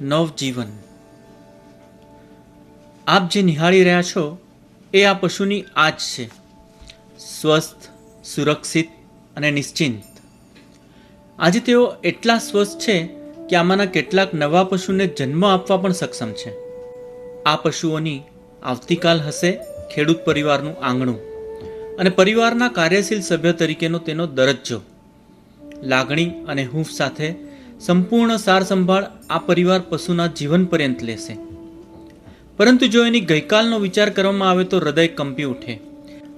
નવજીવન. આપ જે નિહાળી રહ્યા છો એ આ પશુની આજ છે, સ્વસ્થ, સુરક્ષિત અને નિશ્ચિંત. આજે તેઓ એટલા સ્વસ્થ છે કે આમાંના કેટલાક નવા પશુને જન્મ આપવા પણ સક્ષમ છે. આ પશુઓની આવતીકાલ હશે ખેડૂત પરિવારનું આંગણું અને પરિવારના કાર્યશીલ સભ્ય તરીકેનો તેનો દરજ્જો. લાગણી અને હૂંફ સાથે સંપૂર્ણ સાર સંભાળ આ પરિવાર પશુના જીવન પર્યંત લેશે. પરંતુ જો એની ગઈકાલનો વિચાર કરવામાં આવે તો હૃદય કંપી ઉઠે,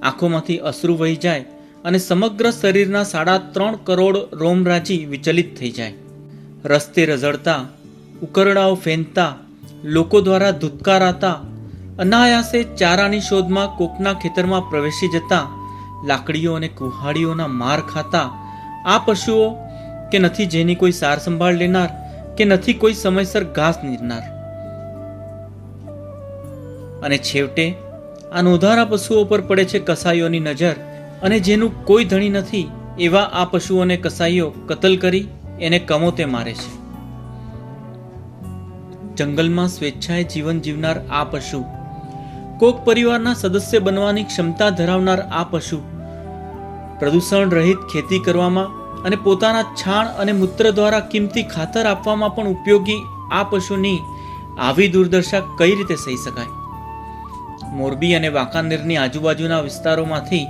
આંખોમાંથી અશ્રુ વહી જાય અને સમગ્ર શરીરના 3.5 કરોડ રોમરાજી વિચલિત થઈ જાય. રસ્તે રઝળતા, ઉકરડાઓ ફેંકતા, લોકો દ્વારા ધુતકારાતા, અનાયાસે ચારાની શોધમાં કોકના ખેતરમાં પ્રવેશી જતા, લાકડીઓ અને કુહાડીઓના માર ખાતા આ પશુઓ કે નથી જેની કોઈ સાર સંભાળ લેનાર કે નથી કોઈ સમયસર ઘાસ નીરનાર. અને છેવટે આ નોંધારા પશુઓ પર પડે છે કસાઈઓની નજર, અને જેનું કોઈ ધણી નથી એવા આ પશુઓને કસાઈઓ કતલ કરી એને કમોતે મારે છે. જંગલમાં સ્વેચ્છાએ જીવન જીવનાર આ પશુ, કોક પરિવારના સદસ્ય બનવાની ક્ષમતા ધરાવનાર આ પશુ, પ્રદૂષણ રહિત ખેતી કરવામાં અને પોતાના છાણ અને મૂત્ર દ્વારા કિંમતી ખાતર આપવામાં પણ ઉપયોગી આ પશુની આવી દુર્દશા કઈ રીતે સહી શકાય? મોરબી અને વાંકાનેરની આજુબાજુના વિસ્તારોમાંથી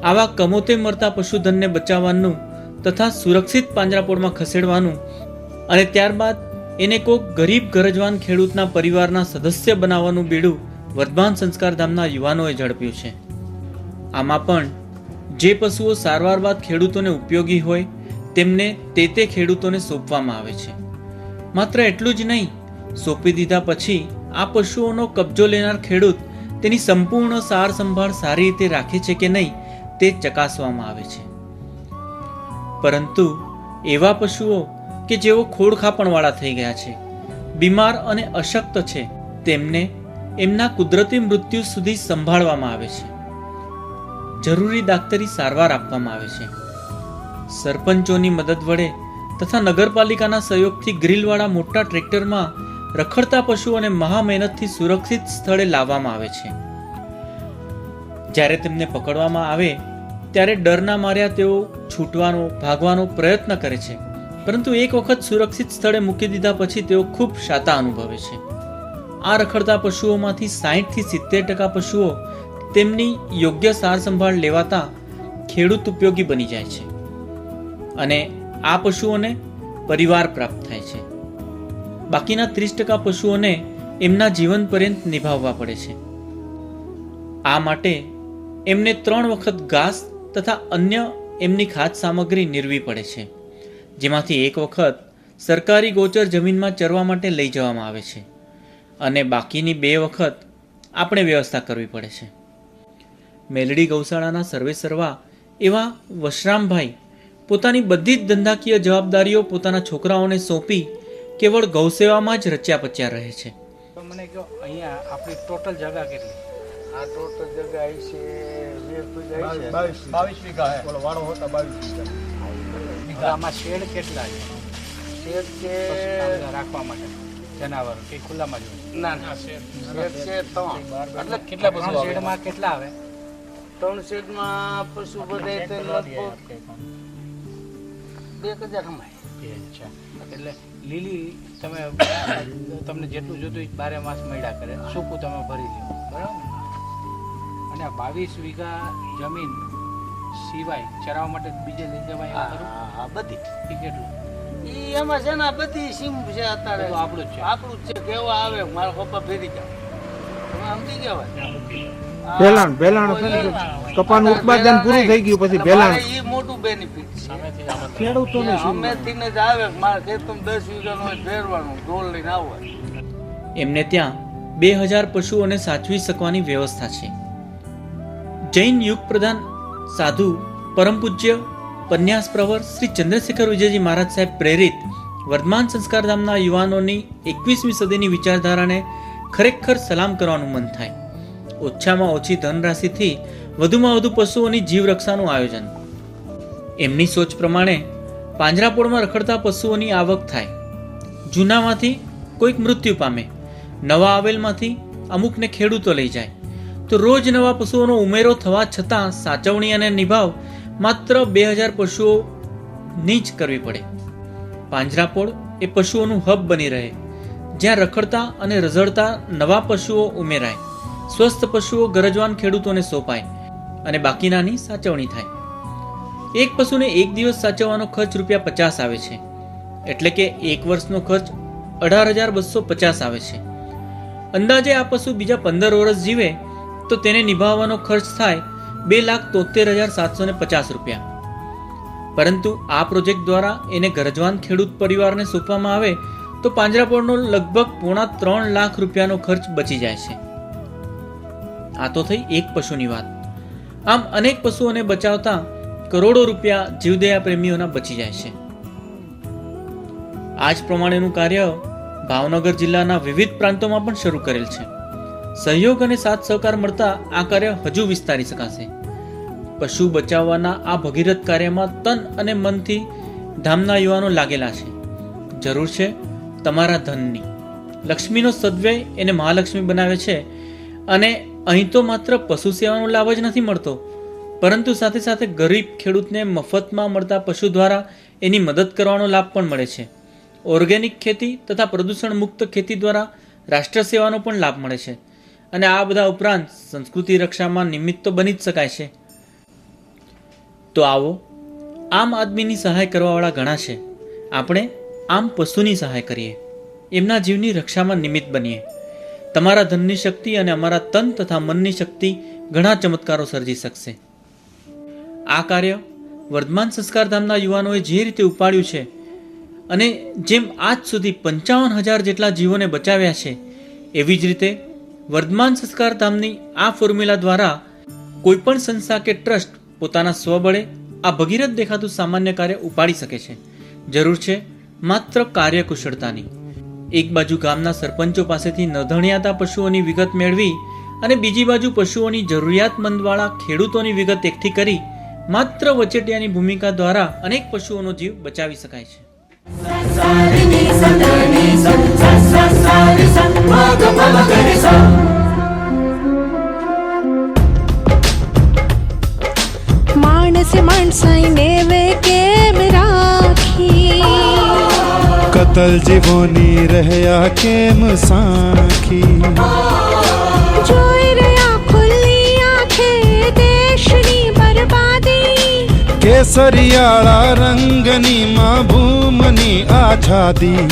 આવા કમોતે મરતા પશુધનને બચાવવાનું તથા સુરક્ષિત પાંજરાપોળમાં ખસેડવાનું અને ત્યારબાદ એને કોઈક ગરીબ ગરજવાન ખેડૂતના પરિવારના સદસ્ય બનાવવાનું બીડું વર્ધમાન સંસ્કારધામના યુવાનોએ ઝડપ્યું છે. આમાં પણ જે પશુઓ સારવાર બાદ ખેડૂતોને ઉપયોગી હોય તેમને તે ખેડૂતોને સોંપવામાં આવે છે. માત્ર એટલું જ નહીં, સોંપી દીધા પછી આ પશુઓનો કબજો લેનાર ખેડૂત તેની સંપૂર્ણ સાર સંભાળ સારી રીતે રાખે છે કે નહીં તે ચકાસવામાં આવે છે. પરંતુ એવા પશુઓ કે જેઓ ખોડખાપણવાળા થઈ ગયા છે, બીમાર અને અશક્ત છે, તેમને એમના કુદરતી મૃત્યુ સુધી સંભાળવામાં આવે છે. જરૂરી ડાક્ટરી સારવાર આપવામાં આવે છે. સરપંચોની મદદ વડે તથા નગરપાલિકાના સહયોગથી ગ્રીલવાળા મોટા ટ્રેક્ટરમાં રખડતા પશુઓને મહા મહેનતથી સુરક્ષિત સ્થળે લાવવામાં આવે છે. જ્યારે તેમને પકડવામાં આવે ત્યારે ડરના માર્યા તેઓ છૂટવાનો, ભાગવાનો પ્રયત્ન કરે છે. પરંતુ એક વખત સુરક્ષિત સ્થળે મૂકી દીધા પછી તેઓ ખૂબ શાતા અનુભવે છે. આ રખડતા પશુઓમાંથી 60-70% પશુઓ તેમની યોગ્ય સાર સંભાળ લેવાતા ખેડૂત ઉપયોગી બની જાય છે અને આ પશુઓને પરિવાર પ્રાપ્ત થાય છે. બાકીના 30% પશુઓને એમના જીવન પર્યંત નિભાવવા પડે છે. આ માટે એમને 3 વખત ઘાસ તથા અન્ય એમની ખાદ્ય સામગ્રી નીરવી પડે છે, જેમાંથી એક વખત સરકારી ગોચર જમીનમાં ચરવા માટે લઈ જવામાં આવે છે અને બાકીની 2 વખત આપણે વ્યવસ્થા કરવી પડે છે. મેલડી ગૌશાળાના સર્વેસર્વા એવા વશરામભાઈ પોતાની બધી જ ધંધાકીય જવાબદારીઓ પોતાના છોકરાઓને સોંપી કેવળ ગૌસેવામાં જ રચ્યા પચ્યા રહે છે. મને કહો, અહીંયા આપણી ટોટલ જગ્યા કેટલી? આ ટોટલ જગ્યા અહીં છે 22 વીઘા હે. બોલો વાળો હોતા 22 વીઘા. આમાં શેડ કેટલા છે? શેડ છે રાખવા માટે જનાવર કે ખુલ્લામાં જ? ના ના શેડ છે 3. એટલે કેટલા પશુ શેડમાં કેટલા આવે? 3 શેડમાં પશુ બધે તો લગભગ 2000 કમાય. એટલે લીલી તમને જેટલું જોતું 12 માસ મળ્યા કરે, સૂકું તમે ભરી લો, બરાબર? અને આ 22 વીઘા જમીન સિવાય ચરાવવા માટે બીજે લઈ જવાય? હા બધી. એ કેટલું? ઈ એમાં છે ને આ બધી સીમ છે અત્યારે. તો આપણું જ છે. આપણું જ છે. કેવા આવે મારા પપ્પા ફેરી જાય તમે સમજી ગયા? ભેલાણ કપાનું ઉત્પાદન પૂરું થઈ ગયું પછી ભેલાણ એ મોટું બેનિફિટ છે ખેડૂતોને. સામેથી જ આવે મારે ખેતર 10 વીઘાનું હોય ફેરવાનું, ઢોલ લઈને આવવાનું. એમને ત્યાં 2000 પશુઓને સાચવી શકવાની વ્યવસ્થા છે. જૈન યુગ પ્રધાન સાધુ પરમ પૂજ્ય પન્યાસ પ્રવર શ્રી ચંદ્રશેખર વિજયજી મહારાજ સાહેબ પ્રેરિત વર્ધમાન સંસ્કારધામના યુવાનોની 21મી સદીની વિચારધારાને ખરેખર સલામ કરવાનું મન થાય. ઓછામાં ઓછી ધનરાશિથી વધુમાં વધુ પશુઓની જીવરક્ષાનું આયોજન. એમની સોચ પ્રમાણે પાંજરાપોળમાં રખડતા પશુઓની આવક થાય, જૂનામાંથી કોઈક મૃત્યુ પામે, નવા આવેલમાંથી અમુકને ખેડૂતો લઈ જાય, તો રોજ નવા પશુઓનો ઉમેરો થવા છતાં સાચવણી અને નિભાવ માત્ર 2000 પશુઓની જ કરવી પડે. પાંજરાપોળ એ પશુઓનું હબ બની રહે, જ્યાં રખડતા અને રઝળતા નવા પશુઓ ઉમેરાય, સ્વસ્થ પશુઓ ગરજવાન ખેડૂતોને સોંપાય અને બાકીનાની સાચવણી થાય. એક પશુને એક દિવસ સાચવવાનો ખર્ચ ₹50 આવે છે, એટલે કે એક વર્ષનો ખર્ચ 18,250 આવે છે. અંદાજે આ પશુ બીજા 15 વર્ષ જીવે તો તેને નિભાવવાનો ખર્ચ થાય ₹2,73,750. પરંતુ આ પ્રોજેક્ટ દ્વારા એને ગરજવાન ખેડૂત પરિવારને સોંપવામાં આવે તો પાંજરાપોળનો લગભગ ₹2.5 લાખ ખર્ચ બચી જાય છે. આ તો થઈ એક પશુની વાત. આમ અનેક પશુઓને બચાવતા કરોડો રૂપિયા જીવદયા પ્રેમીઓના બચી જાય છે. આ જ પ્રમાણેનું કાર્ય ભાવનગર જિલ્લાના વિવિધ પ્રાંતોમાં પણ શરૂ કરેલ છે. સહયોગ અને સાથ સહકાર મળતા આ કાર્ય હજુ વિસ્તારી શકાશે. પશુ બચાવવાના આ ભગીરથ કાર્યમાં તન અને મનથી ધામના યુવાનો લાગેલા છે. જરૂર છે તમારા ધનની. લક્ષ્મીનો સદવ્યય એને મહાલક્ષ્મી બનાવે છે. અને અહીં તો માત્ર પશુ સેવાનો લાભ જ નથી મળતો, પરંતુ સાથે સાથે ગરીબ ખેડૂતને મફતમાં મળતા પશુ દ્વારા એની મદદ કરવાનો લાભ પણ મળે છે. ઓર્ગેનિક ખેતી તથા પ્રદૂષણ મુક્ત ખેતી દ્વારા રાષ્ટ્ર સેવાનો પણ લાભ મળે છે. અને આ બધા ઉપરાંત સંસ્કૃતિ રક્ષામાં નિમિત્ત તો બની જ શકાય છે. તો આવો, આમ આદમીની સહાય કરવાવાળા ઘણા છે, આપણે આમ પશુની સહાય કરીએ, એમના જીવની રક્ષામાં નિમિત્ત બનીએ. તમારા ધનની શક્તિ અને અમારા તન તથા મનની શક્તિ ઘણા ચમત્કારો સર્જી શકશે. આ કાર્ય વર્ધમાન સંસ્કારધામના યુવાનોએ જે રીતે ઉપાડ્યું છે અને જેમ આજ સુધી 55,000 જેટલા જીવોને બચાવ્યા છે, એવી જ રીતે વર્ધમાન સંસ્કારધામની આ ફોર્મ્યુલા દ્વારા કોઈપણ સંસ્થા કે ટ્રસ્ટ પોતાના સ્વબળે આ ભગીરથ દેખાતું સામાન્ય કાર્ય ઉપાડી શકે છે. જરૂર છે માત્ર કાર્યકુશળતાની. એક બાજુ ગામના સરપંચો પાસેથી નધણિયાતા પશુઓની વિગત મેળવી અને બીજી બાજુ પશુઓની જરૂરિયાતમંદવાળા ખેડૂતોની વિગત એકઠી કરી માત્ર વચેટિયાની ભૂમિકા દ્વારા અનેક પશુઓનો જીવ બચાવી શકાય છે. માણસે માણસાઈને વે કેમ રાખી, કતલ જીવોની રહ્યા કેમ સાખી, જોઈ રહ્યા ખુલ્લી આંખે દેશની બરબાદી, કેસરિયાળા રંગની માં ભૂમની આઝાદી,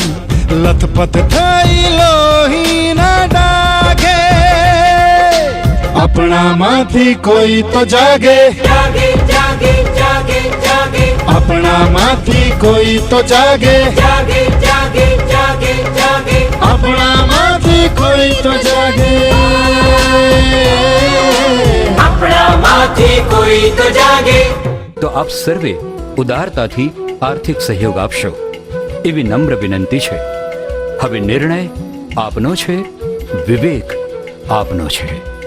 લથપથ થઈ લોહીના ડાઘે, આપણામાંથી કોઈ તો જાગે, આપણામાંથી કોઈ તો જાગે, આપણામાંથી કોઈ તો જાગે, આપણામાંથી કોઈ તો જાગે. તો આપ સર્વે ઉદારતાથી આર્થિક સહયોગ આપશો એવી નમ્ર વિનંતી છે. હવે નિર્ણય આપનો છે, વિવેક આપનો છે.